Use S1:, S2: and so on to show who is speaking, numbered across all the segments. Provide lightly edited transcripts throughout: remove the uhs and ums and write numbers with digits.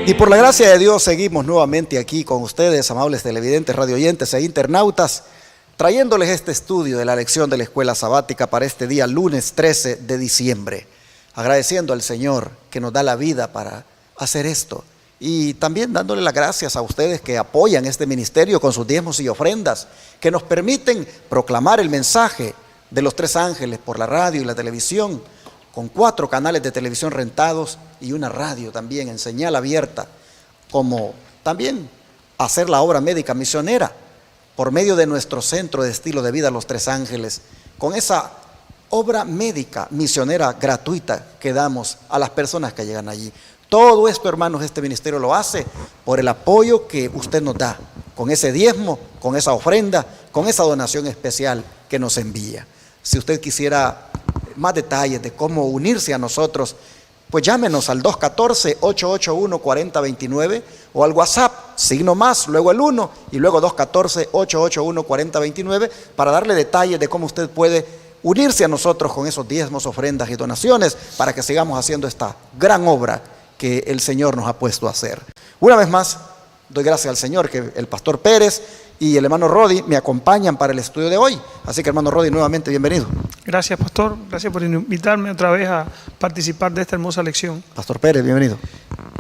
S1: Y por la gracia de Dios seguimos nuevamente aquí con ustedes, amables televidentes, radioyentes e internautas, trayéndoles este estudio de la lección de la escuela sabática para este día lunes 13 de diciembre, agradeciendo al Señor que nos da la vida para hacer esto y también dándole las gracias a ustedes que apoyan este ministerio con sus diezmos y ofrendas, que nos permiten proclamar el mensaje de los tres ángeles por la radio y la televisión, con 4 canales de televisión rentados y una radio también en señal abierta, como también hacer la obra médica misionera por medio de nuestro centro de estilo de vida Los Tres Ángeles, con esa obra médica misionera gratuita que damos a las personas que llegan allí. Todo esto, hermanos, este ministerio lo hace por el apoyo que usted nos da, con ese diezmo, con esa ofrenda, con esa donación especial que nos envía. Si usted quisiera más detalles de cómo unirse a nosotros, pues llámenos al 214-881-4029 o al WhatsApp, signo más, luego el 1 y luego 214-881-4029 para darle detalles de cómo usted puede unirse a nosotros con esos diezmos, ofrendas y donaciones para que sigamos haciendo esta gran obra que el Señor nos ha puesto a hacer. Una vez más, doy gracias al Señor que el pastor Pérez y el hermano Rodi me acompañan para el estudio de hoy. Así que, hermano Rodi, nuevamente bienvenido.
S2: Gracias, pastor. Gracias por invitarme otra vez a participar de esta hermosa lección.
S1: Pastor Pérez, bienvenido.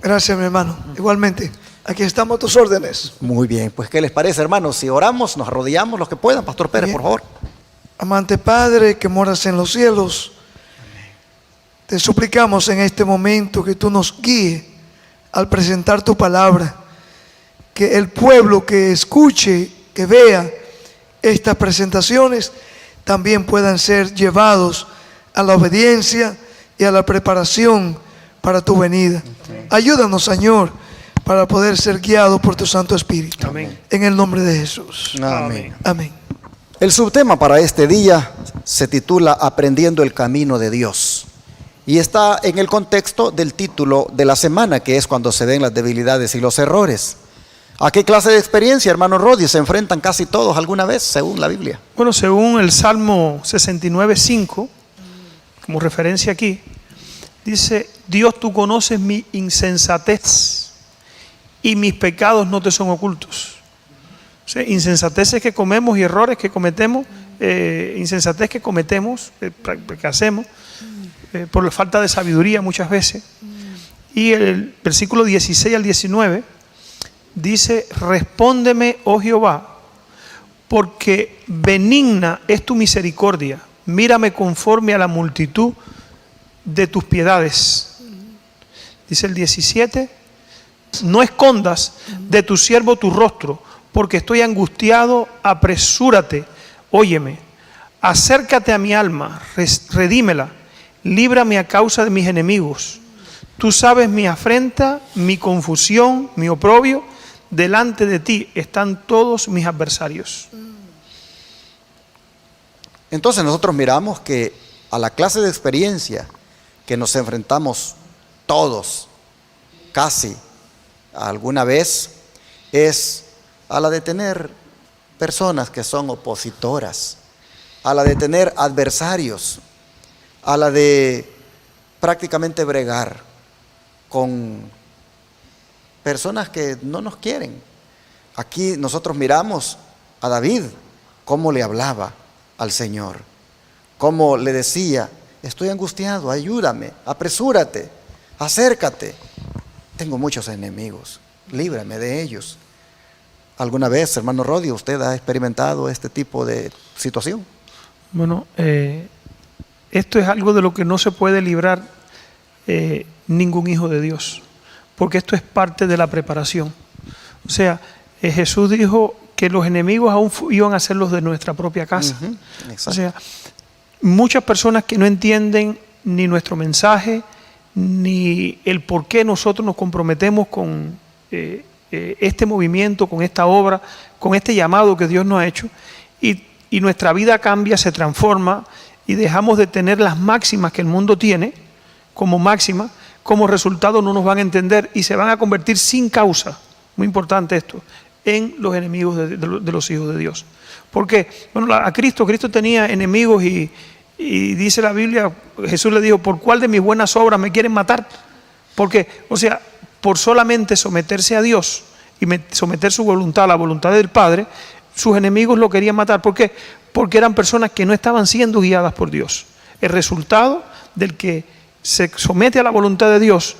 S3: Gracias, mi hermano. Igualmente, aquí estamos a tus órdenes.
S1: Muy bien, pues ¿qué les parece, hermanos? Si oramos, nos arrodillamos los que puedan. Pastor Pérez, por favor.
S3: Amante Padre que moras en los cielos, te suplicamos en este momento que tú nos guíes al presentar tu palabra, que el pueblo que escuche, que vea estas presentaciones, también puedan ser llevados a la obediencia y a la preparación para tu venida. Ayúdanos, Señor, para poder ser guiados por tu Santo Espíritu.
S2: Amén.
S3: En el nombre de Jesús.
S1: Amén.
S3: Amén.
S1: El subtema para este día se titula Aprendiendo el Camino de Dios y está en el contexto del título de la semana, que es cuando se ven las debilidades y los errores. ¿A qué clase de experiencia, hermano Rodi, se enfrentan casi todos alguna vez, según la Biblia?
S2: Bueno, según el Salmo 69:5, como referencia aquí, dice: Dios, tú conoces mi insensatez y mis pecados no te son ocultos. O sea, insensateces que comemos y errores que cometemos, insensatez que cometemos, que hacemos, por la falta de sabiduría muchas veces. Y el versículo 16 al 19 dice: respóndeme, oh Jehová, porque benigna es tu misericordia, mírame conforme a la multitud de tus piedades. Dice el 17: no escondas de tu siervo tu rostro, porque estoy angustiado, apresúrate, óyeme, acércate a mi alma, redímela, líbrame a causa de mis enemigos. Tú sabes mi afrenta, mi confusión, mi oprobio, delante de ti están todos mis adversarios.
S1: Entonces nosotros miramos que a la clase de experiencia que nos enfrentamos todos, casi alguna vez, es a la de tener personas que son opositoras, a la de tener adversarios, a la de prácticamente bregar con personas que no nos quieren. Aquí nosotros miramos a David, cómo le hablaba al Señor, cómo le decía: estoy angustiado, ayúdame, apresúrate, acércate, tengo muchos enemigos, líbrame de ellos. ¿Alguna vez, hermano Rodi, usted ha experimentado este tipo de situación?
S2: Bueno, esto es algo de lo que no se puede librar ningún hijo de Dios, porque esto es parte de la preparación. O sea, Jesús dijo que los enemigos aún iban a ser los de nuestra propia casa. O sea, muchas personas que no entienden ni nuestro mensaje, ni el por qué nosotros nos comprometemos con este movimiento, con esta obra, con este llamado que Dios nos ha hecho, y nuestra vida cambia, se transforma, y dejamos de tener las máximas que el mundo tiene como máximas. Como resultado no nos van a entender y se van a convertir sin causa, muy importante esto, en los enemigos de los hijos de Dios. ¿Por qué? Bueno, a Cristo tenía enemigos y dice la Biblia, Jesús le dijo: ¿por cuál de mis buenas obras me quieren matar? Porque, o sea, por solamente someterse a Dios y someter su voluntad a la voluntad del Padre, sus enemigos lo querían matar. ¿Por qué? Porque eran personas que no estaban siendo guiadas por Dios. El resultado del que se somete a la voluntad de Dios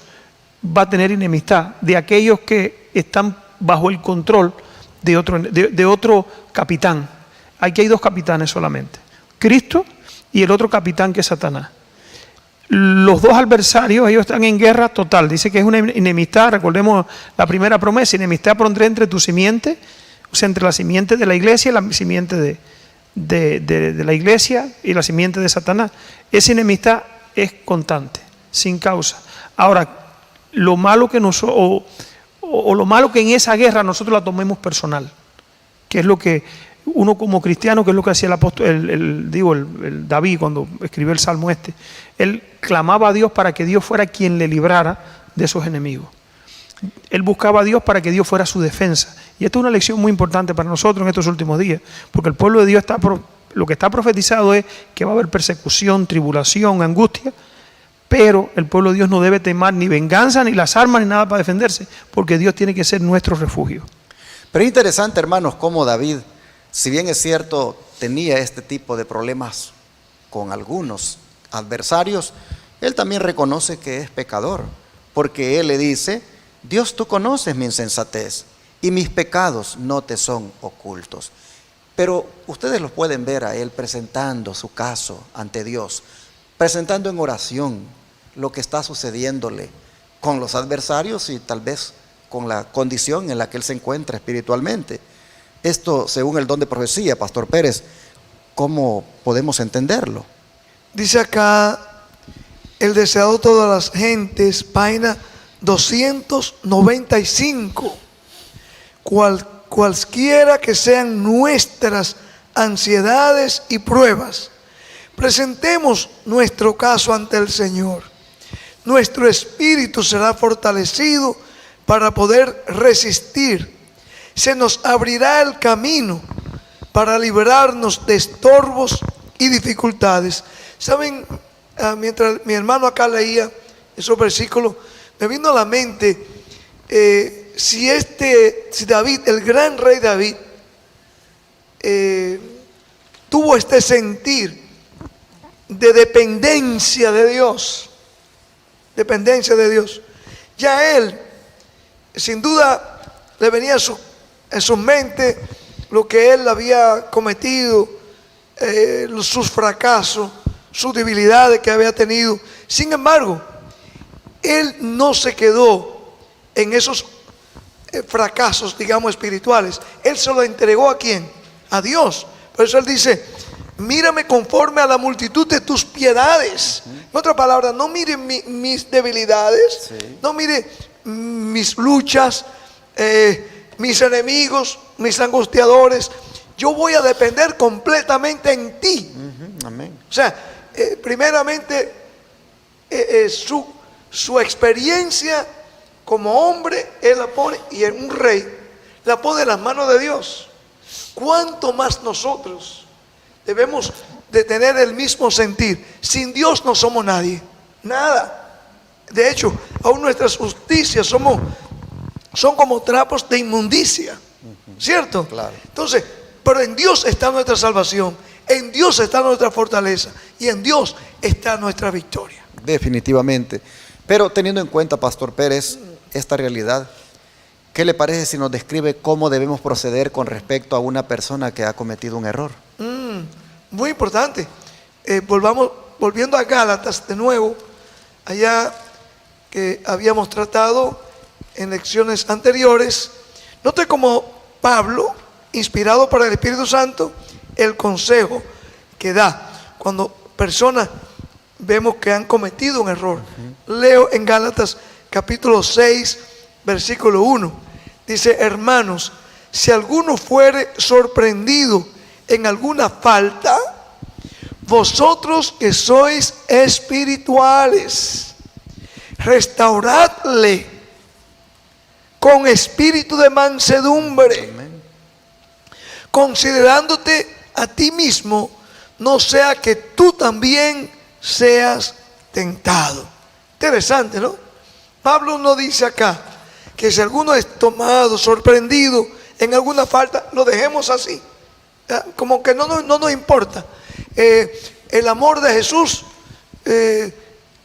S2: va a tener enemistad de aquellos que están bajo el control de otro capitán. Aquí hay dos capitanes solamente, Cristo y el otro capitán, que es Satanás. Los dos adversarios, ellos están en guerra total. Dice que es una enemistad, recordemos la primera promesa: enemistad pondré entre tu simiente, o sea, entre la simiente de la iglesia y la simiente de la iglesia y la simiente de Satanás. Esa enemistad es constante, sin causa. Ahora, lo malo que lo malo que en esa guerra nosotros la tomemos personal, que es lo que uno como cristiano, que es lo que hacía el apóstol, el David cuando escribió el salmo este. Él clamaba a Dios para que Dios fuera quien le librara de esos enemigos. Él buscaba a Dios para que Dios fuera su defensa. Y esto es una lección muy importante para nosotros en estos últimos días, porque el pueblo de Dios lo que está profetizado es que va a haber persecución, tribulación, angustia, pero el pueblo de Dios no debe temer ni venganza, ni las armas, ni nada para defenderse, porque Dios tiene que ser nuestro refugio.
S1: Pero es interesante, hermanos, cómo David, si bien es cierto, tenía este tipo de problemas con algunos adversarios, él también reconoce que es pecador, porque él le dice: Dios, tú conoces mi insensatez y mis pecados no te son ocultos. Pero ustedes lo pueden ver a él presentando su caso ante Dios, presentando en oración lo que está sucediéndole con los adversarios y tal vez con la condición en la que él se encuentra espiritualmente. Esto, según el don de profecía, Pastor Pérez, ¿cómo podemos entenderlo?
S3: Dice acá, el deseado de todas las gentes, página 295. Cualquiera que sean nuestras ansiedades y pruebas, presentemos nuestro caso ante el Señor. Nuestro espíritu será fortalecido para poder resistir. Se nos abrirá el camino para librarnos de estorbos y dificultades. Saben, mientras mi hermano acá leía esos versículos, me vino a la mente si David, el gran rey David, tuvo este sentir de dependencia de Dios, ya él, sin duda, le venía en su mente lo que él había cometido, sus fracasos, sus debilidades que había tenido. Sin embargo, él no se quedó en esos fracasos, digamos, espirituales. Él se lo entregó ¿a quién? A Dios. Por eso él dice: mírame conforme a la multitud de tus piedades. En otras palabras, no mire mis debilidades, no mire mis luchas, mis enemigos, mis angustiadores. Yo voy a depender completamente en ti.
S1: Amén.
S3: O sea, primeramente su experiencia como hombre, él la pone, y en un rey, la pone en las manos de Dios. ¿Cuánto más nosotros debemos de tener el mismo sentir? Sin Dios no somos nadie, nada. De hecho, aún nuestras justicias son como trapos de inmundicia, ¿cierto?
S1: Claro.
S3: Entonces, pero en Dios está nuestra salvación, en Dios está nuestra fortaleza y en Dios está nuestra victoria.
S1: Definitivamente. Pero teniendo en cuenta, Pastor Pérez, esta realidad, ¿qué le parece si nos describe cómo debemos proceder con respecto a una persona que ha cometido un error?
S3: Muy importante. Volviendo a Gálatas de nuevo, allá que habíamos tratado en lecciones anteriores. Note cómo Pablo, inspirado por el Espíritu Santo, el consejo que da cuando personas vemos que han cometido un error. Leo en Gálatas capítulo 6, versículo 1. Dice: hermanos, si alguno fuere sorprendido en alguna falta, vosotros que sois espirituales, restauradle con espíritu de mansedumbre, considerándote a ti mismo, no sea que tú también seas tentado. Interesante, ¿no? Pablo no dice acá que si alguno es tomado, sorprendido en alguna falta, lo dejemos así. Como que no nos importa. El amor de Jesús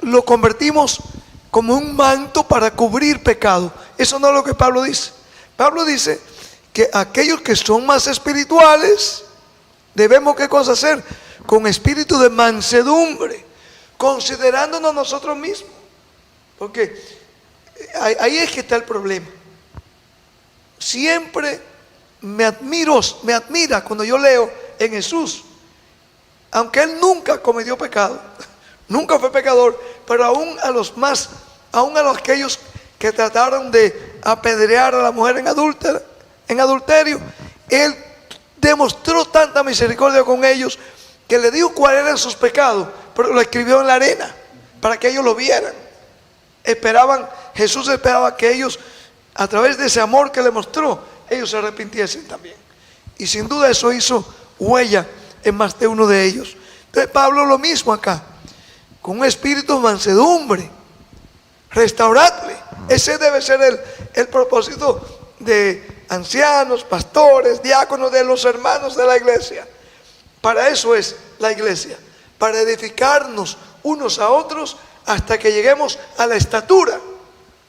S3: lo convertimos como un manto para cubrir pecado. Eso no es lo que Pablo dice. Pablo dice que aquellos que son más espirituales debemos, ¿qué cosa hacer? Con espíritu de mansedumbre, considerándonos nosotros mismos. Porque ahí es que está el problema. Siempre me admira cuando yo leo en Jesús, aunque Él nunca cometió pecado, nunca fue pecador, pero aún a aquellos que trataron de apedrear a la mujer en adulterio, Él demostró tanta misericordia con ellos que le dijo cuáles eran sus pecados, pero lo escribió en la arena para que ellos lo vieran. Jesús esperaba que ellos, a través de ese amor que le mostró, ellos se arrepintiesen también. Y sin duda eso hizo huella en más de uno de ellos. Entonces Pablo lo mismo acá, con un espíritu de mansedumbre, restauradle. Ese debe ser el propósito de ancianos, pastores, diáconos, de los hermanos de la iglesia. Para eso es la iglesia, para edificarnos unos a otros hasta que lleguemos a la estatura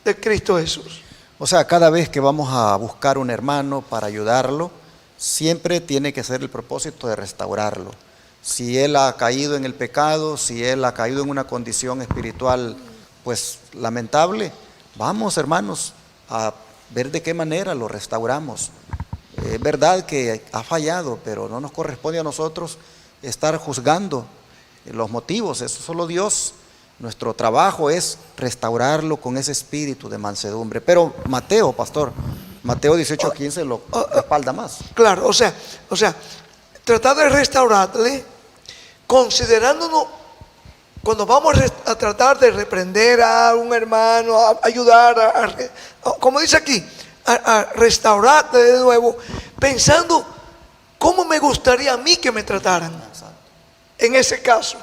S3: de Cristo Jesús.
S1: O sea, cada vez que vamos a buscar un hermano para ayudarlo, siempre tiene que ser el propósito de restaurarlo. Si él ha caído en el pecado, si él ha caído en una condición espiritual pues lamentable, vamos, hermanos, a ver de qué manera lo restauramos. Es verdad que ha fallado, pero no nos corresponde a nosotros estar juzgando los motivos. Eso solo Dios. Nuestro trabajo es restaurarlo con ese espíritu de mansedumbre. Pero Mateo, pastor, Mateo 18:15 lo respalda más.
S3: Claro, o sea, tratar de restaurarle, considerándonos, cuando vamos a tratar de reprender a un hermano, a ayudar, como dice aquí, a restaurarle de nuevo, pensando cómo me gustaría a mí que me trataran. En ese caso,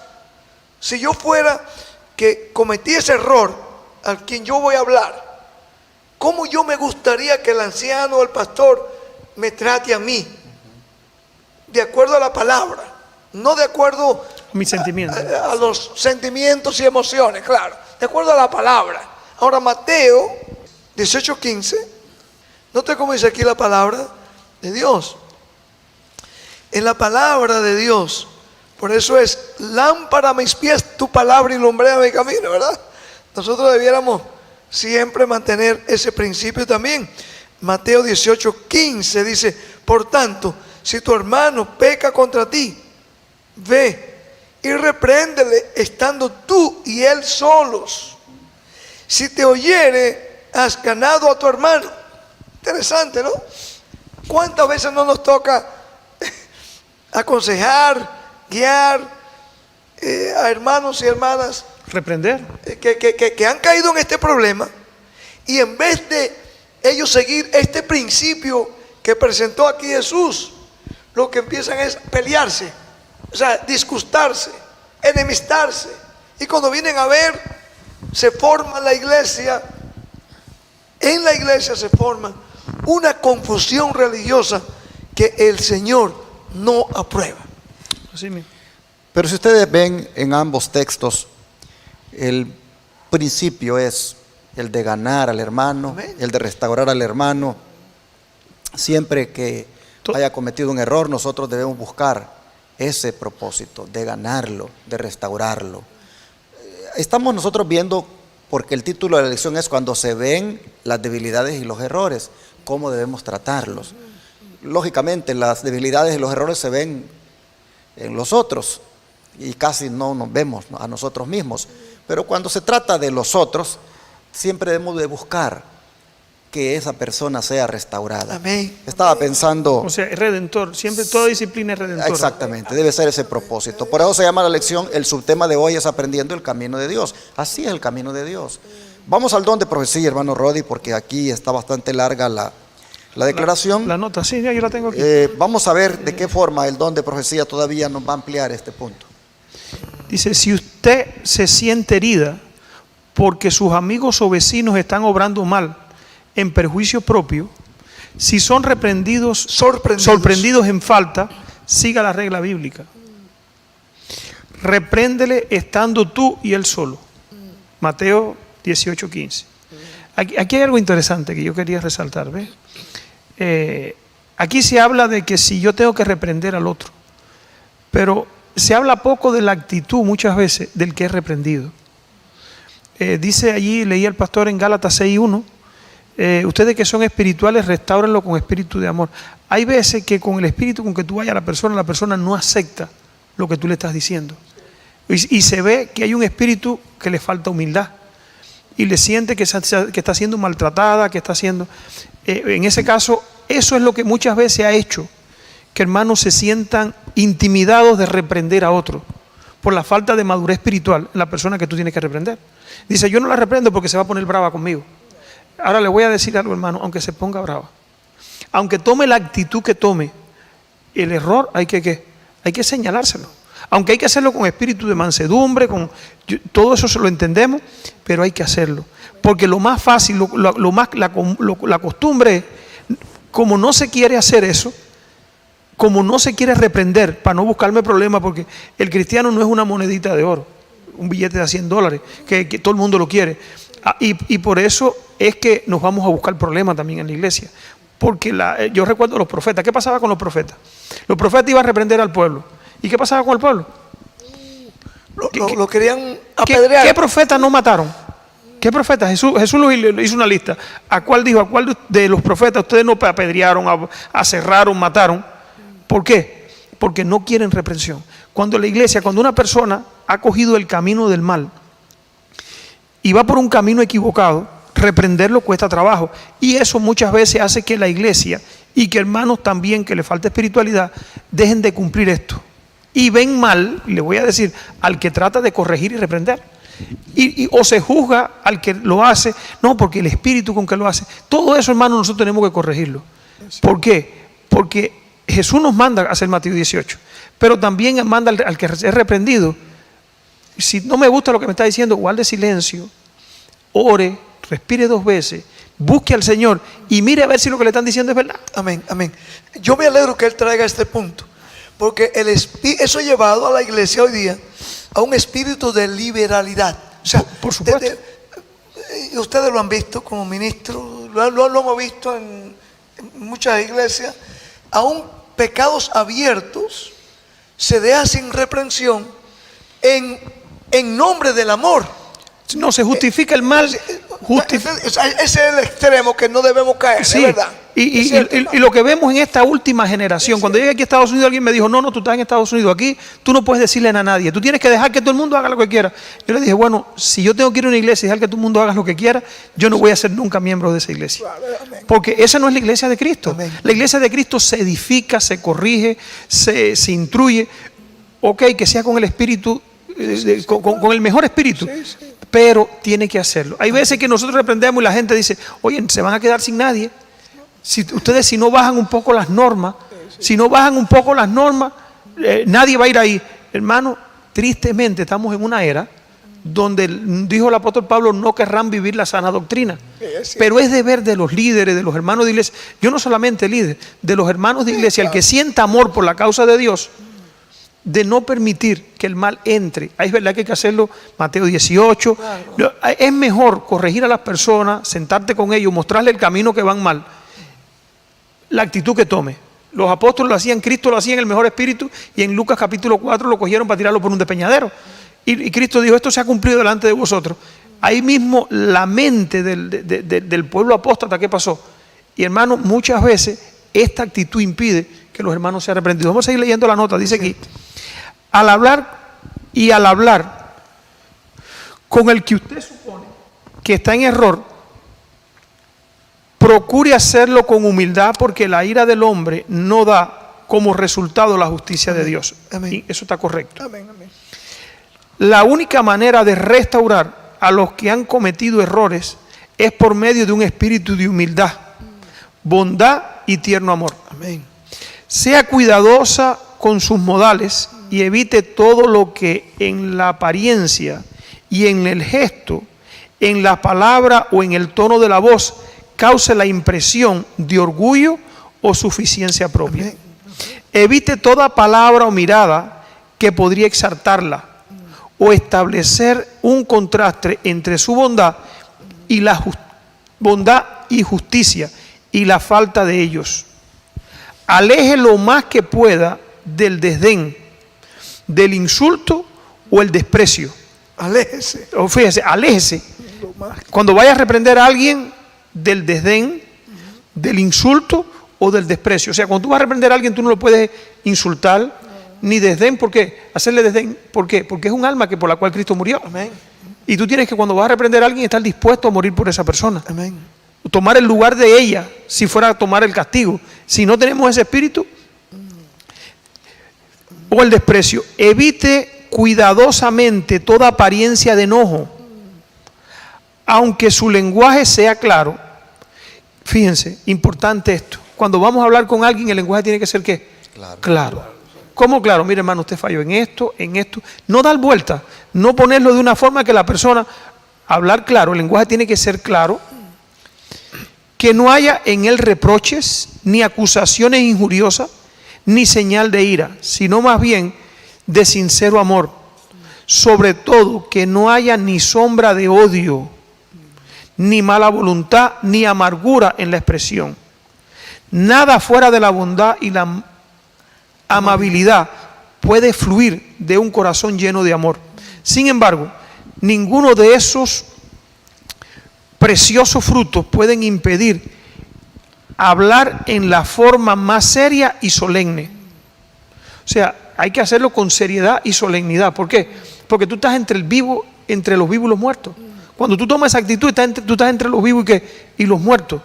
S3: si yo fuera que cometí ese error, a quien yo voy a hablar, ¿cómo yo me gustaría que el anciano o el pastor me trate a mí? De acuerdo a la palabra, no de acuerdo
S2: mis sentimientos,
S3: a los sentimientos y emociones, claro, de acuerdo a la palabra. Ahora Mateo 18:15, note cómo dice aquí la palabra de Dios. En la palabra de Dios, por eso es lámpara a mis pies tu palabra y lumbrera mi camino, ¿verdad? Nosotros debiéramos siempre mantener ese principio también. Mateo 18:15 dice: por tanto, si tu hermano peca contra ti, ve y repréndele estando tú y él solos. Si te oyere, has ganado a tu hermano. Interesante, ¿no? ¿Cuántas veces no nos toca aconsejar, guiar a hermanos y hermanas
S2: reprender,
S3: que han caído en este problema, y en vez de ellos seguir este principio que presentó aquí Jesús, lo que empiezan es pelearse, o sea, disgustarse, enemistarse, y cuando vienen a ver, se forma la iglesia, en la iglesia se forma una confusión religiosa que el Señor no aprueba.
S2: así mismo.
S1: Pero si ustedes ven en ambos textos, el principio es el de ganar al hermano,
S3: Amén.
S1: el de restaurar al hermano. Siempre que haya cometido un error, nosotros debemos buscar ese propósito de ganarlo, de restaurarlo. Estamos nosotros viendo, porque el título de la lección es cuando se ven las debilidades y los errores, cómo debemos tratarlos. Lógicamente las debilidades y los errores se ven en los otros y casi no nos vemos a nosotros mismos, pero cuando se trata de los otros, siempre debemos de buscar que esa persona sea restaurada.
S3: Amén.
S1: Estaba pensando,
S2: O sea, es redentor, siempre toda disciplina es redentora.
S1: exactamente, debe ser ese propósito. Por eso se llama la lección, el subtema de hoy es aprendiendo el camino de Dios. Así es el camino de Dios. Vamos al don de profecía, hermano Rodi, porque aquí está bastante larga la declaración.
S2: La nota, sí, ya yo la tengo aquí.
S1: Vamos a ver de qué forma el don de profecía todavía nos va a ampliar este punto.
S2: Dice, si usted se siente herida porque sus amigos o vecinos están obrando mal en perjuicio propio, si son sorprendidos en falta, siga la regla bíblica. Repréndele estando tú y él solo. Mateo 18:15. Aquí hay algo interesante que yo quería resaltar, ¿ves? Aquí se habla de que si yo tengo que reprender al otro, pero se habla poco de la actitud muchas veces del que es reprendido. Dice allí, leí al pastor en Gálatas 6:1, ustedes que son espirituales, restáurenlo con espíritu de amor. Hay veces que con el espíritu con que tú vayas a la persona no acepta lo que tú le estás diciendo. Y se ve que hay un espíritu que le falta humildad. Y le siente que está siendo maltratada, que está siendo... en ese caso, eso es lo que muchas veces ha hecho que hermanos se sientan intimidados de reprender a otro por la falta de madurez espiritual en la persona que tú tienes que reprender. Dice, yo no la reprendo porque se va a poner brava conmigo. Ahora le voy a decir algo, hermano, aunque se ponga brava, aunque tome la actitud que tome, el error hay que señalárselo. Aunque hay que hacerlo con espíritu de mansedumbre, todo eso se lo entendemos, pero hay que hacerlo. Porque lo más fácil, la costumbre es, como no se quiere hacer eso, como no se quiere reprender, para no buscarme problemas, porque el cristiano no es una monedita de oro, un billete de $100, que todo el mundo lo quiere. Y por eso es que nos vamos a buscar problemas también en la iglesia. Porque yo recuerdo a los profetas. ¿Qué pasaba con los profetas? Los profetas iban a reprender al pueblo. ¿Y qué pasaba con el pueblo?
S3: Lo querían apedrear.
S2: ¿Qué profetas no mataron? ¿Qué profetas? Jesús le hizo una lista. ¿A cuál dijo? ¿A cuál de los profetas ustedes no apedrearon, aserraron, mataron? ¿Por qué? Porque no quieren reprensión. Cuando una persona ha cogido el camino del mal y va por un camino equivocado, reprenderlo cuesta trabajo. Y eso muchas veces hace que la iglesia y que hermanos también que le falta espiritualidad dejen de cumplir esto. Y ven mal, le voy a decir, al que trata de corregir y reprender. O se juzga al que lo hace, no, porque el espíritu con que lo hace. Todo eso, hermano, nosotros tenemos que corregirlo. ¿Por qué? Porque Jesús nos manda a hacer Mateo 18, pero también manda al que es reprendido. Si no me gusta lo que me está diciendo, guarde silencio, ore, respire 2 veces, busque al Señor y mire a ver si lo que le están diciendo es verdad.
S3: Amén, amén. Yo me alegro que Él traiga este punto, porque eso ha llevado a la iglesia hoy día a un espíritu de liberalidad. O sea,
S2: por supuesto.
S3: Ustedes lo han visto como ministro, lo hemos visto en muchas iglesias, aún pecados abiertos se deja sin reprensión en nombre del amor.
S2: No se justifica el mal.
S3: Ese es el extremo que no debemos caer,
S2: sí,
S3: ¿verdad?
S2: Y lo que vemos en esta última generación, cuando llegué aquí a Estados Unidos, alguien me dijo, no, tú estás en Estados Unidos, aquí tú no puedes decirle a nadie, tú tienes que dejar que todo el mundo haga lo que quiera. Yo le dije, bueno, si yo tengo que ir a una iglesia y dejar que todo el mundo haga lo que quiera, yo no voy a ser nunca miembro de esa iglesia. Porque esa no es la iglesia de Cristo. Amén. La iglesia de Cristo se edifica, se corrige, se instruye. Ok, que sea con el espíritu, con el mejor espíritu. Pero tiene que hacerlo. Hay veces que nosotros reprendemos y la gente dice, oye, se van a quedar sin nadie. Si no bajan un poco las normas, nadie va a ir ahí. Hermano, tristemente estamos en una era donde, dijo el apóstol Pablo, no querrán vivir la sana doctrina. Pero es deber de los líderes, de los hermanos de iglesia, yo no solamente líder, de los hermanos de iglesia, el que sienta amor por la causa de Dios, de no permitir que el mal entre. Es verdad que hay que hacerlo, Mateo 18. Claro. Es mejor corregir a las personas, sentarte con ellos, mostrarle el camino que van mal, la actitud que tome. Los apóstoles lo hacían, Cristo lo hacía en el mejor espíritu, y en Lucas capítulo 4 lo cogieron para tirarlo por un despeñadero. Y Cristo dijo, esto se ha cumplido delante de vosotros. Ahí mismo la mente del pueblo apóstata, ¿qué pasó? Y hermano, muchas veces esta actitud impide que los hermanos sean reprendidos. Vamos a seguir leyendo la nota, dice aquí. Al hablar con el que usted supone que está en error, procure hacerlo con humildad, porque la ira del hombre no da como resultado la justicia de Dios. Amén. Y eso está correcto. Amén, amén. La única manera de restaurar a los que han cometido errores es por medio de un espíritu de humildad, bondad y tierno amor. Amén. Sea cuidadosa con sus modales y evite todo lo que en la apariencia y en el gesto en la palabra o en el tono de la voz cause la impresión de orgullo o suficiencia propia.
S3: Amén.
S2: Evite toda palabra o mirada que podría exaltarla o establecer un contraste entre su bondad y la bondad y justicia y la falta de ellos. Aleje lo más que pueda del desdén, del insulto o el desprecio.
S3: Aléjese.
S2: O fíjese, aléjese.
S3: Lo más.
S2: Cuando vaya a reprender a alguien, del desdén, del insulto o del desprecio. O sea, cuando tú vas a reprender a alguien, tú no lo puedes insultar, ni desdén. ¿Por qué? Hacerle desdén. ¿Por qué? Porque es un alma que por la cual Cristo murió.
S3: Amén.
S2: Y tú tienes que, cuando vas a reprender a alguien, estar dispuesto a morir por esa persona.
S3: Amén.
S2: Tomar el lugar de ella, si fuera a tomar el castigo. Si no tenemos ese espíritu, o el desprecio. Evite cuidadosamente toda apariencia de enojo, aunque su lenguaje sea claro. Fíjense, importante esto. Cuando vamos a hablar con alguien, el lenguaje tiene que ser ¿qué? Claro. ¿Cómo claro? Mire, hermano, usted falló en esto, en esto. No dar vuelta, no ponerlo de una forma que la persona, hablar claro, el lenguaje tiene que ser claro. Que no haya en él reproches, ni acusaciones injuriosas, ni señal de ira, sino más bien de sincero amor. Sobre todo, que no haya ni sombra de odio, ni mala voluntad, ni amargura en la expresión. Nada fuera de la bondad y la amabilidad puede fluir de un corazón lleno de amor. Sin embargo, ninguno de esos preciosos frutos pueden impedir hablar en la forma más seria y solemne. O sea, hay que hacerlo con seriedad y solemnidad. ¿Por qué? Porque tú estás entre los vivos y los muertos. Cuando tú tomas esa actitud, tú estás entre los vivos y los muertos.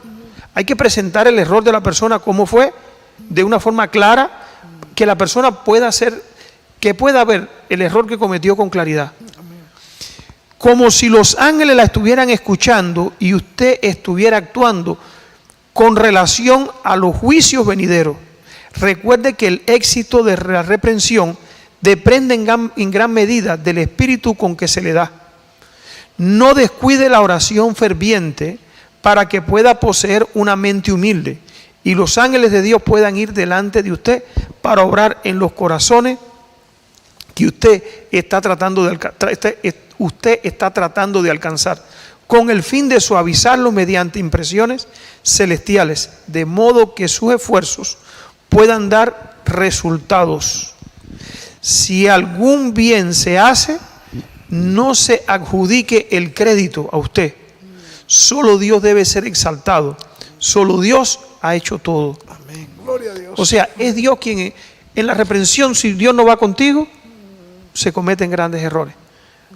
S2: Hay que presentar el error de la persona como fue, de una forma clara, que la persona pueda ver el error que cometió con claridad. Como si los ángeles la estuvieran escuchando y usted estuviera actuando con relación a los juicios venideros. Recuerde que el éxito de la reprensión depende en gran medida del espíritu con que se le da. No descuide la oración ferviente para que pueda poseer una mente humilde y los ángeles de Dios puedan ir delante de usted para obrar en los corazones que usted está tratando de alcanzar, con el fin de suavizarlo mediante impresiones celestiales, de modo que sus esfuerzos puedan dar resultados. Si algún bien se hace, no se adjudique el crédito a usted. Solo Dios debe ser exaltado. Solo Dios ha hecho todo.
S3: Amén. Gloria a Dios.
S2: O sea, es Dios quien en la reprensión, si Dios no va contigo, se cometen grandes errores.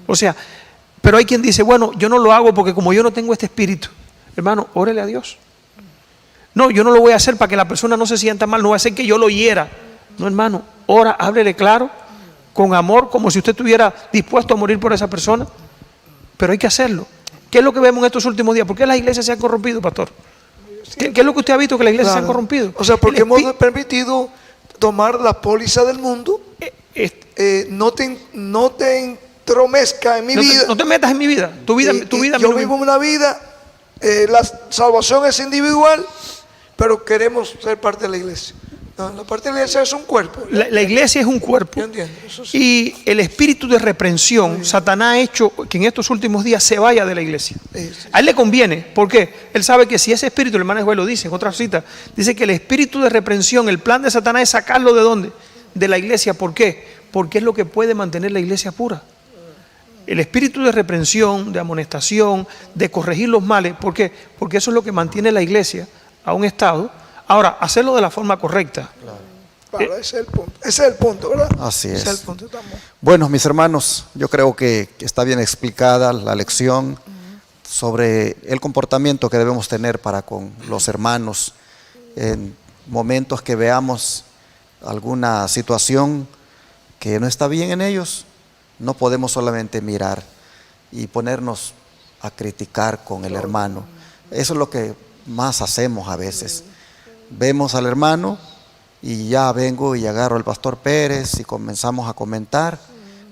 S2: O sea, pero hay quien dice, bueno, yo no lo hago porque como yo no tengo este espíritu. Hermano, órele a Dios. No, yo no lo voy a hacer para que la persona no se sienta mal, no voy a hacer que yo lo hiera. No, hermano, ora, háblele claro, con amor, como si usted estuviera dispuesto a morir por esa persona. Pero hay que hacerlo. ¿Qué es lo que vemos en estos últimos días? ¿Por qué las iglesias se han corrompido, pastor? ¿Qué es lo que usted ha visto que las iglesias se han corrompido?
S3: O sea, porque hemos permitido tomar la póliza del mundo. No te entromezca en mi vida.
S2: No te metas en mi vida. Tu vida
S3: yo vivo una vida, la salvación es individual, pero queremos ser parte de la iglesia. No, la parte de la iglesia es un cuerpo.
S2: La iglesia es un cuerpo.
S3: Yo entiendo, eso sí.
S2: Y el espíritu de reprensión, Satanás ha hecho que en estos últimos días se vaya de la iglesia.
S3: Sí.
S2: A él le conviene. ¿Por qué? Él sabe que si ese espíritu, el hermano Joel lo dice en otra cita, dice que el espíritu de reprensión, el plan de Satanás es sacarlo ¿de dónde? De la iglesia. ¿Por qué? Porque es lo que puede mantener la iglesia pura. El espíritu de reprensión, de amonestación, de corregir los males. ¿Por qué? Porque eso es lo que mantiene la iglesia a un estado. Ahora, hacerlo de la forma correcta.
S3: Claro, ese es el punto. Ese es el punto, ¿verdad?
S1: Así es.
S3: Ese es el punto.
S1: Bueno, mis hermanos, yo creo que está bien explicada la lección sobre el comportamiento que debemos tener para con los hermanos en momentos que veamos alguna situación que no está bien en ellos. No podemos solamente mirar y ponernos a criticar con el hermano. Eso es lo que más hacemos a veces. Vemos al hermano y ya vengo y agarro al pastor Pérez y comenzamos a comentar,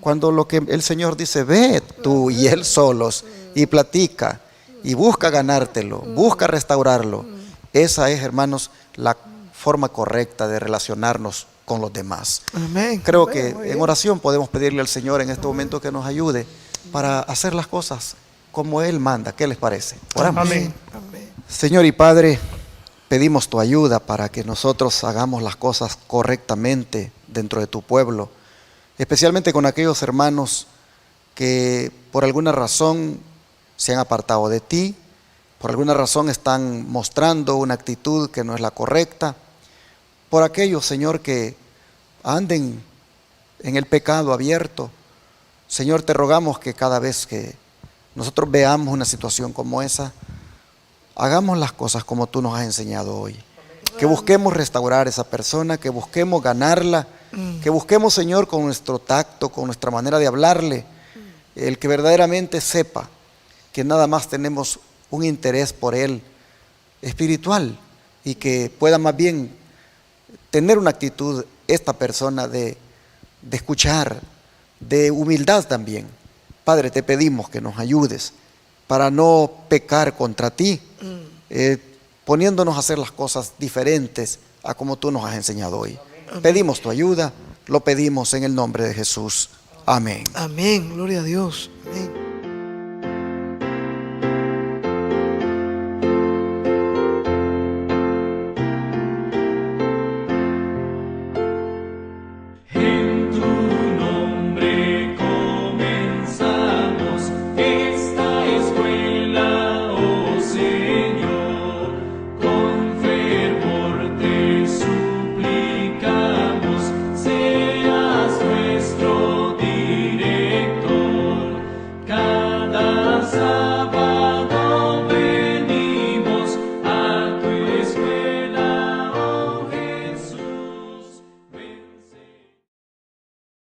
S1: Cuando lo que el Señor dice, ve tú y Él solos y platica y busca ganártelo, busca restaurarlo. Esa es, hermanos, la forma correcta de relacionarnos con los demás.
S3: Amén.
S1: Creo
S3: Amén,
S1: que
S3: muy
S1: en
S3: bien.
S1: oración podemos pedirle al Señor en este momento que nos ayude para hacer las cosas como Él manda. ¿Qué les parece? Oramos.
S2: Amén.
S3: Amén.
S1: Señor y Padre, pedimos tu ayuda para que nosotros hagamos las cosas correctamente dentro de tu pueblo, especialmente con aquellos hermanos que por alguna razón se han apartado de ti, por alguna razón están mostrando una actitud que no es la correcta, por aquellos, Señor, que anden en el pecado abierto. Señor, te rogamos que cada vez que nosotros veamos una situación como esa, hagamos las cosas como tú nos has enseñado hoy. Que busquemos restaurar a esa persona, que busquemos ganarla, que busquemos, Señor, con nuestro tacto, con nuestra manera de hablarle, el que verdaderamente sepa que nada más tenemos un interés por él espiritual y que pueda más bien tener una actitud esta persona de escuchar, de humildad también. Padre, te pedimos que nos ayudes para no pecar contra ti, poniéndonos a hacer las cosas diferentes a como tú nos has enseñado hoy. Pedimos tu ayuda, lo pedimos en el nombre de Jesús. Amén.
S3: Amén. Gloria a Dios. Amén.